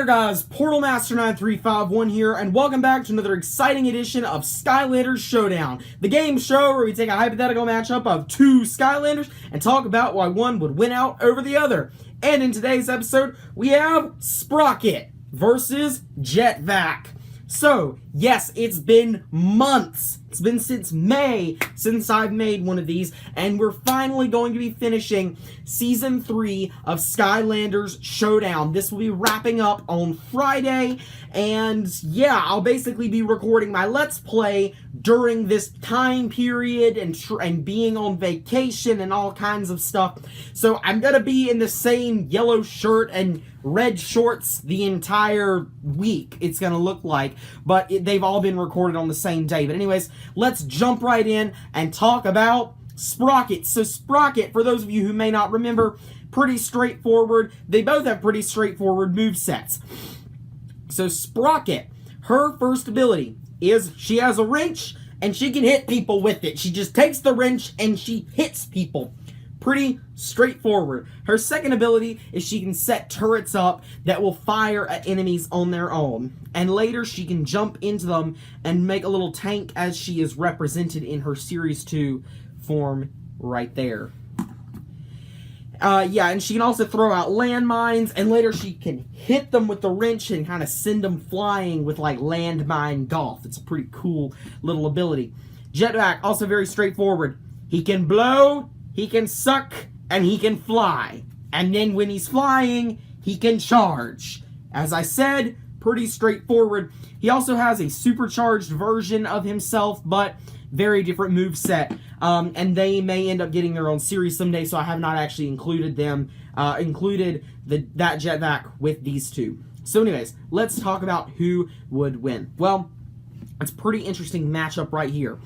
guys, Portal Master 9351 here, and welcome back to another exciting edition of Skylanders Showdown, the game show where we take a hypothetical matchup of two Skylanders and talk about why one would win out over the other. And in today's episode, we have Sprocket versus Jetvac. So, yes, it's been months. It's been since May since I've made one of these, and we're finally going to be finishing Season 3 of Skylanders Showdown. This will be wrapping up on Friday, and yeah, I'll basically be recording my Let's Play during this time period and being on vacation and all kinds of stuff. So I'm going to be in the same yellow shirt and red shorts the entire week, it's going to look like, but they've all been recorded on the same day. But anyways, let's jump right in and talk about Sprocket. So Sprocket, for those of you who may not remember, pretty straightforward. They both have pretty straightforward movesets. So Sprocket, her first ability is she has a wrench and she can hit people with it. She just takes the wrench and she hits people. Pretty straightforward. Her second ability is she can set turrets up that will fire at enemies on their own. And later she can jump into them and make a little tank as she is represented in her Series 2 form right there. Yeah, and she can also throw out landmines, and later she can hit them with the wrench and kind of send them flying with like landmine golf. It's a pretty cool little ability. Jetvac, also very straightforward. He can blow, he can suck, and he can fly. And then when he's flying, he can charge. As I said, pretty straightforward. He also has a supercharged version of himself, but very different moveset. And they may end up getting their own series someday, so I have not actually included them, that Jetvac with these two. So anyways, let's talk about who would win. Well, it's a pretty interesting matchup right here.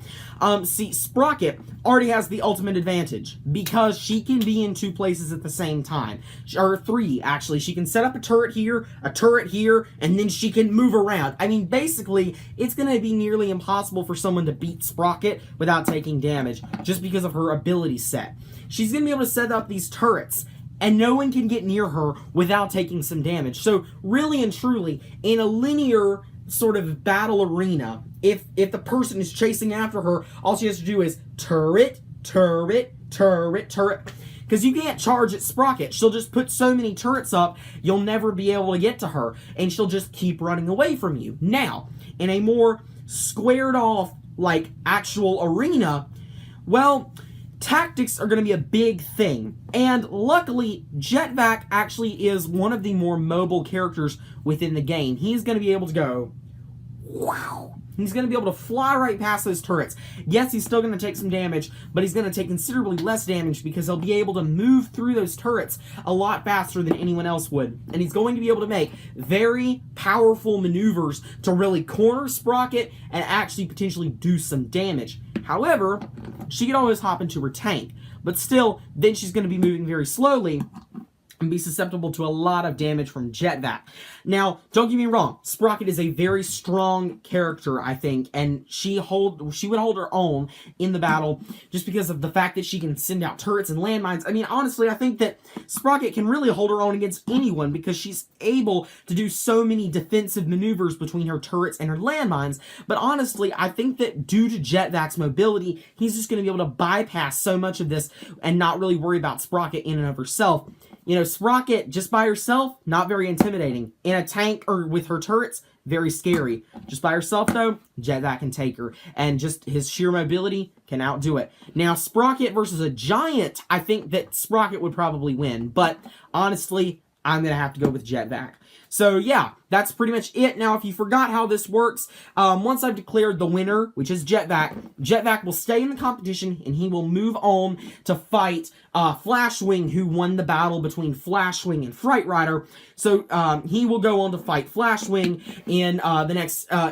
See, Sprocket already has the ultimate advantage because she can be in two places at the same time. Or three, actually. She can set up a turret here, and then she can move around. I mean, basically, it's going to be nearly impossible for someone to beat Sprocket without taking damage just because of her ability set. She's going to be able to set up these turrets, and no one can get near her without taking some damage. So, really and truly, in a linear sort of battle arena, if the person is chasing after her, all she has to do is turret, turret, turret, turret. Because you can't charge at Sprocket. She'll just put so many turrets up, you'll never be able to get to her, and she'll just keep running away from you. Now, in a more squared off, like, actual arena, well, tactics are going to be a big thing. And luckily, Jetvac actually is one of the more mobile characters within the game. He's going to be able to go, wow. He's going to be able to fly right past those turrets. Yes, he's still going to take some damage, but he's going to take considerably less damage because he'll be able to move through those turrets a lot faster than anyone else would. And he's going to be able to make very powerful maneuvers to really corner Sprocket and actually potentially do some damage. However, she can always hop into her tank, but still, then she's going to be moving very slowly and be susceptible to a lot of damage from Jetvac. Now, don't get me wrong, Sprocket is a very strong character, I think, and she would hold her own in the battle just because of the fact that she can send out turrets and landmines. I mean, honestly, I think that Sprocket can really hold her own against anyone because she's able to do so many defensive maneuvers between her turrets and her landmines. But honestly, I think that due to Jetvac's mobility, he's just going to be able to bypass so much of this and not really worry about Sprocket in and of herself. You know, Sprocket, just by herself, not very intimidating. In a tank or with her turrets, very scary. Just by herself, though, Jetvac can take her. And just his sheer mobility can outdo it. Now, Sprocket versus a giant, I think that Sprocket would probably win. But, honestly, I'm going to have to go with Jetvac. So, yeah, that's pretty much it. Now, if you forgot how this works, once I've declared the winner, which is Jetvac, Jetvac will stay in the competition, and he will move on to fight Flashwing, who won the battle between Flashwing and Fright Rider. So, he will go on to fight Flashwing in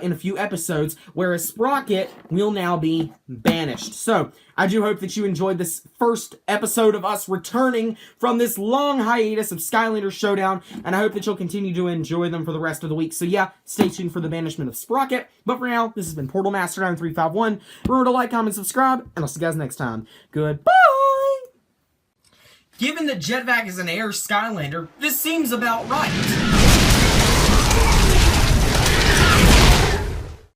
in a few episodes, whereas Sprocket will now be banished. So, I do hope that you enjoyed this first episode of us returning from this long hiatus of Skylanders Showdown, and I hope that you'll continue to enjoy them for the rest of the week. So yeah, stay tuned for the banishment of Sprocket. But for now, this has been Portal Master 9351. Remember to like, comment, subscribe, and I'll see you guys next time. Goodbye! Given that Jetvac is an air Skylander, this seems about right.